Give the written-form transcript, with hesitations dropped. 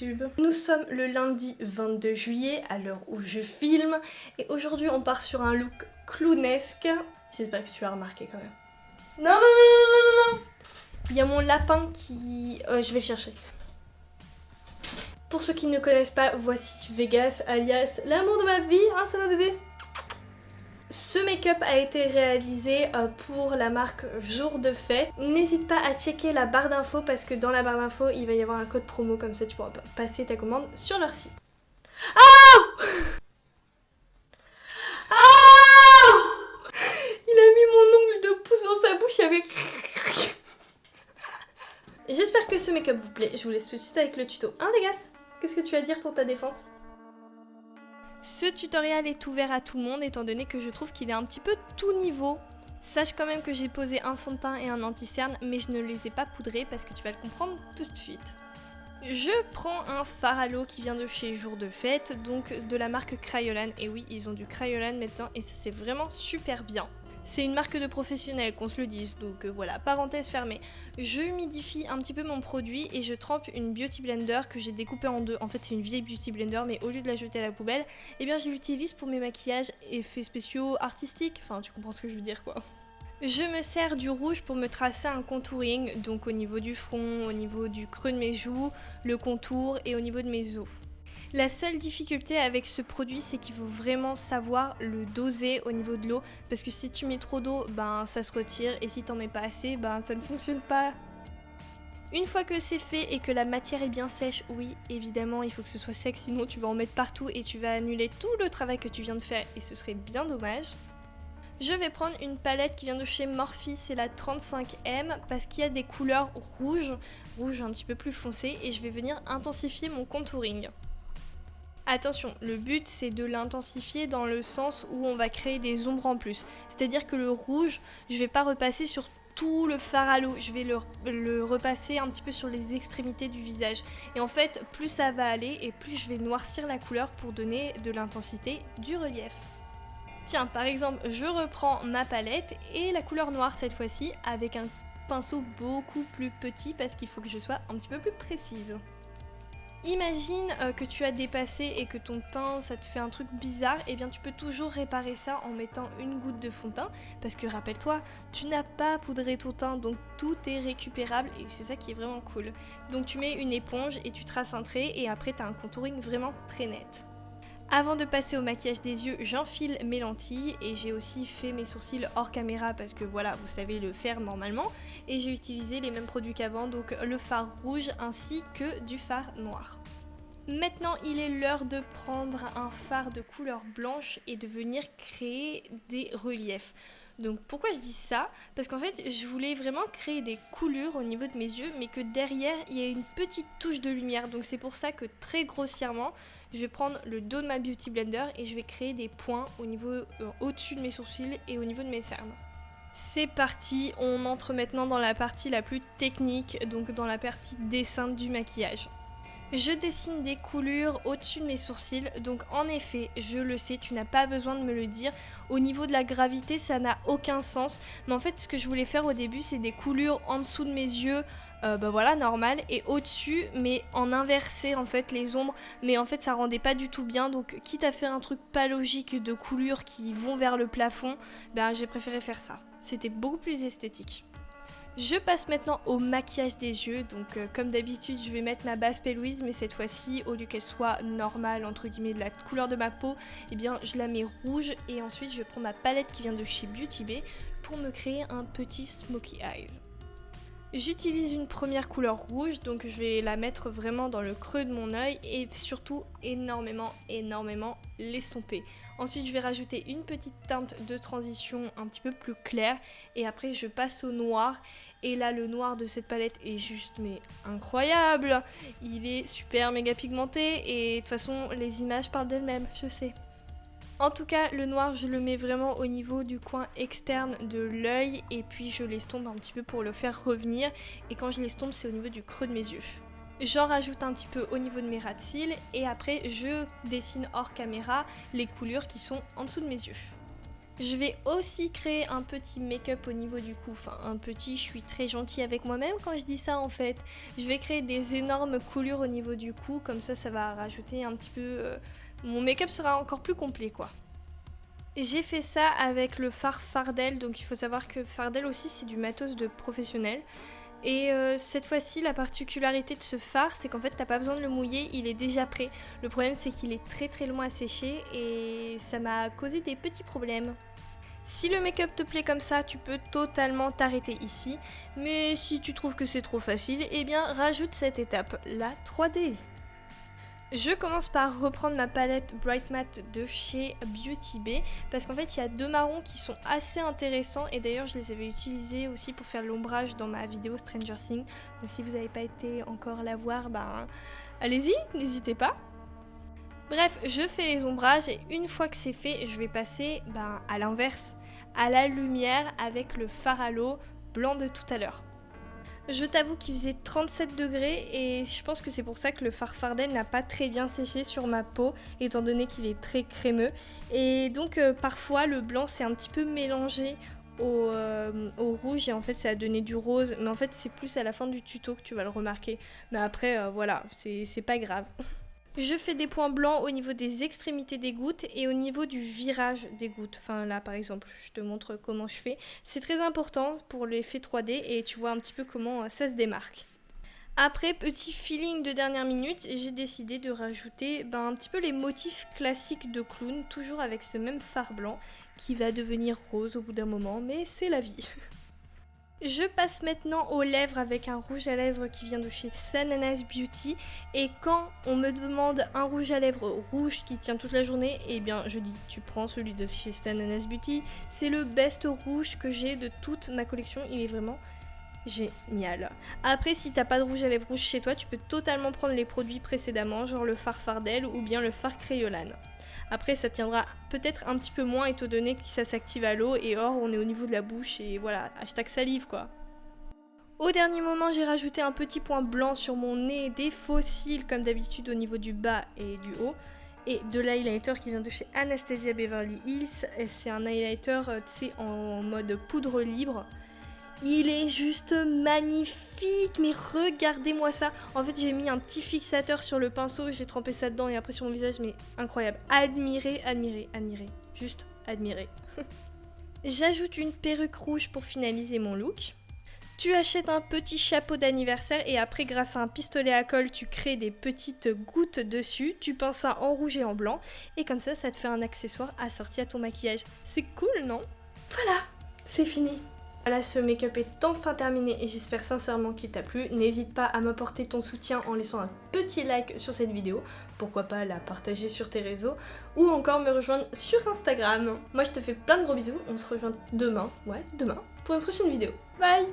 YouTube. Nous sommes le lundi 22 juillet à l'heure où je filme et aujourd'hui on part sur un look clownesque. J'espère que tu as remarqué quand même. Non, non, non, non, non, non. Il y a mon lapin qui... je vais le chercher. Pour ceux qui ne connaissent pas, voici Vegas alias l'amour de ma vie, hein, ça va bébé? Ce make-up a été réalisé pour la marque Jour de Fête. N'hésite pas à checker la barre d'infos parce que dans la barre d'infos il va y avoir un code promo, comme ça tu pourras passer ta commande sur leur site. Ah! Ah! Il a mis mon ongle de pouce dans sa bouche avec... J'espère que ce make-up vous plaît. Je vous laisse tout de suite avec le tuto. Hein Vegas? Qu'est-ce que tu as à dire pour ta défense? Ce tutoriel est ouvert à tout le monde étant donné que je trouve qu'il est un petit peu tout niveau. Sache quand même que j'ai posé un fond de teint et un anti-cerne mais je ne les ai pas poudrés parce que tu vas le comprendre tout de suite. Je prends un fard à l'eau qui vient de chez Jour de Fête, donc de la marque Crayolan. Et oui, ils ont du Crayolan maintenant et ça c'est vraiment super bien. C'est une marque de professionnels qu'on se le dise, donc voilà, parenthèse fermée. Je humidifie un petit peu mon produit et je trempe une beauty blender que j'ai découpée en deux. En fait c'est une vieille beauty blender mais au lieu de la jeter à la poubelle, eh bien je l'utilise pour mes maquillages, effets spéciaux, artistiques, enfin tu comprends ce que je veux dire quoi. Je me sers du rouge pour me tracer un contouring, donc au niveau du front, au niveau du creux de mes joues, le contour et au niveau de mes os. La seule difficulté avec ce produit, c'est qu'il faut vraiment savoir le doser au niveau de l'eau, parce que si tu mets trop d'eau, ben ça se retire, et si t'en mets pas assez, ben ça ne fonctionne pas. Une fois que c'est fait et que la matière est bien sèche, oui, évidemment, il faut que ce soit sec, sinon tu vas en mettre partout et tu vas annuler tout le travail que tu viens de faire, et ce serait bien dommage. Je vais prendre une palette qui vient de chez Morphe, c'est la 35M, parce qu'il y a des couleurs rouges un petit peu plus foncées, et je vais venir intensifier mon contouring. Attention, le but c'est de l'intensifier dans le sens où on va créer des ombres en plus. C'est-à-dire que le rouge, je vais pas repasser sur tout le fard à l'eau, je vais le repasser un petit peu sur les extrémités du visage. Et en fait, plus ça va aller et plus je vais noircir la couleur pour donner de l'intensité, du relief. Tiens, par exemple, je reprends ma palette et la couleur noire cette fois-ci avec un pinceau beaucoup plus petit parce qu'il faut que je sois un petit peu plus précise. Imagine que tu as dépassé et que ton teint ça te fait un truc bizarre, et bien tu peux toujours réparer ça en mettant une goutte de fond de teint parce que rappelle-toi, tu n'as pas poudré ton teint donc tout est récupérable et c'est ça qui est vraiment cool. Donc tu mets une éponge et tu traces un trait et après tu as un contouring vraiment très net. Avant de passer au maquillage des yeux, j'enfile mes lentilles et j'ai aussi fait mes sourcils hors caméra parce que voilà, vous savez le faire normalement. Et j'ai utilisé les mêmes produits qu'avant, donc le fard rouge ainsi que du fard noir. Maintenant, il est l'heure de prendre un fard de couleur blanche et de venir créer des reliefs. Donc pourquoi je dis ça? Parce qu'en fait je voulais vraiment créer des coulures au niveau de mes yeux mais que derrière il y a une petite touche de lumière, donc c'est pour ça que très grossièrement je vais prendre le dos de ma beauty blender et je vais créer des points au niveau au-dessus de mes sourcils et au niveau de mes cernes. C'est parti, on entre maintenant dans la partie la plus technique, donc dans la partie dessin du maquillage. Je dessine des coulures au-dessus de mes sourcils, donc en effet, je le sais, tu n'as pas besoin de me le dire. Au niveau de la gravité, ça n'a aucun sens. Mais en fait, ce que je voulais faire au début, c'est des coulures en dessous de mes yeux, voilà, normal, et au-dessus, mais en inversé en fait les ombres. Mais en fait, ça rendait pas du tout bien, donc quitte à faire un truc pas logique de coulures qui vont vers le plafond, ben j'ai préféré faire ça. C'était beaucoup plus esthétique. Je passe maintenant au maquillage des yeux, donc comme d'habitude je vais mettre ma base P. Louise mais cette fois-ci au lieu qu'elle soit normale entre guillemets de la couleur de ma peau, eh bien je la mets rouge et ensuite je prends ma palette qui vient de chez Beauty Bay pour me créer un petit smoky eyes. J'utilise une première couleur rouge, donc je vais la mettre vraiment dans le creux de mon œil et surtout énormément l'estomper. Ensuite je vais rajouter une petite teinte de transition un petit peu plus claire et après je passe au noir et là le noir de cette palette est juste mais incroyable. Il est super méga pigmenté et de toute façon les images parlent d'elles-mêmes, je sais. En tout cas, le noir, je le mets vraiment au niveau du coin externe de l'œil et puis je l'estompe un petit peu pour le faire revenir. Et quand je l'estompe, c'est au niveau du creux de mes yeux. J'en rajoute un petit peu au niveau de mes ras de cils et après je dessine hors caméra les coulures qui sont en dessous de mes yeux. Je vais aussi créer un petit make-up au niveau du cou, enfin un petit, je suis très gentille avec moi-même quand je dis ça en fait. Je vais créer des énormes coulures au niveau du cou, comme ça va rajouter un petit peu... Mon make-up sera encore plus complet quoi. J'ai fait ça avec le fard Fardel, donc il faut savoir que Fardel aussi c'est du matos de professionnel. Et cette fois-ci, la particularité de ce fard, c'est qu'en fait, t'as pas besoin de le mouiller, il est déjà prêt. Le problème, c'est qu'il est très très long à sécher et ça m'a causé des petits problèmes. Si le make-up te plaît comme ça, tu peux totalement t'arrêter ici. Mais si tu trouves que c'est trop facile, eh bien rajoute cette étape, la 3D. Je commence par reprendre ma palette Bright Matte de chez Beauty Bay parce qu'en fait il y a deux marrons qui sont assez intéressants et d'ailleurs je les avais utilisés aussi pour faire l'ombrage dans ma vidéo Stranger Things. Donc si vous n'avez pas été encore la voir, ben allez-y, n'hésitez pas. Bref, je fais les ombrages et une fois que c'est fait, je vais passer à l'inverse, à la lumière avec le fard à l'eau blanc de tout à l'heure. Je t'avoue qu'il faisait 37 degrés et je pense que c'est pour ça que le fard Fardel n'a pas très bien séché sur ma peau étant donné qu'il est très crémeux. Et donc parfois le blanc s'est un petit peu mélangé au rouge et en fait ça a donné du rose. Mais en fait c'est plus à la fin du tuto que tu vas le remarquer. Mais après voilà, c'est pas grave. Je fais des points blancs au niveau des extrémités des gouttes et au niveau du virage des gouttes. Enfin là par exemple, je te montre comment je fais. C'est très important pour l'effet 3D et tu vois un petit peu comment ça se démarque. Après, petit feeling de dernière minute, j'ai décidé de rajouter un petit peu les motifs classiques de clown, toujours avec ce même fard blanc qui va devenir rose au bout d'un moment, mais c'est la vie. Je passe maintenant aux lèvres avec un rouge à lèvres qui vient de chez Sananas Beauty. Et quand on me demande un rouge à lèvres rouge qui tient toute la journée, eh bien je dis tu prends celui de chez Sananas Beauty. C'est le best rouge que j'ai de toute ma collection, il est vraiment génial. Après si t'as pas de rouge à lèvres rouge chez toi, tu peux totalement prendre les produits précédemment, genre le fard Fardel ou bien le fard Crayolan. Après ça tiendra peut-être un petit peu moins étant donné que ça s'active à l'eau et or on est au niveau de la bouche et voilà, hashtag salive quoi. Au dernier moment j'ai rajouté un petit point blanc sur mon nez, des faux cils comme d'habitude au niveau du bas et du haut. Et de l'highlighter qui vient de chez Anastasia Beverly Hills. C'est un highlighter en mode poudre libre. Il est juste magnifique, mais regardez-moi ça. En fait, j'ai mis un petit fixateur sur le pinceau, j'ai trempé ça dedans et après sur mon visage, mais incroyable. Admirez, admirez, admirez. Juste admirez. J'ajoute une perruque rouge pour finaliser mon look. Tu achètes un petit chapeau d'anniversaire et après, grâce à un pistolet à colle, tu crées des petites gouttes dessus. Tu peins ça en rouge et en blanc et comme ça te fait un accessoire assorti à ton maquillage. C'est cool, non? Voilà, c'est fini. Voilà, ce make-up est enfin terminé et j'espère sincèrement qu'il t'a plu. N'hésite pas à m'apporter ton soutien en laissant un petit like sur cette vidéo. Pourquoi pas la partager sur tes réseaux ou encore me rejoindre sur Instagram. Moi je te fais plein de gros bisous, on se rejoint demain, pour une prochaine vidéo. Bye!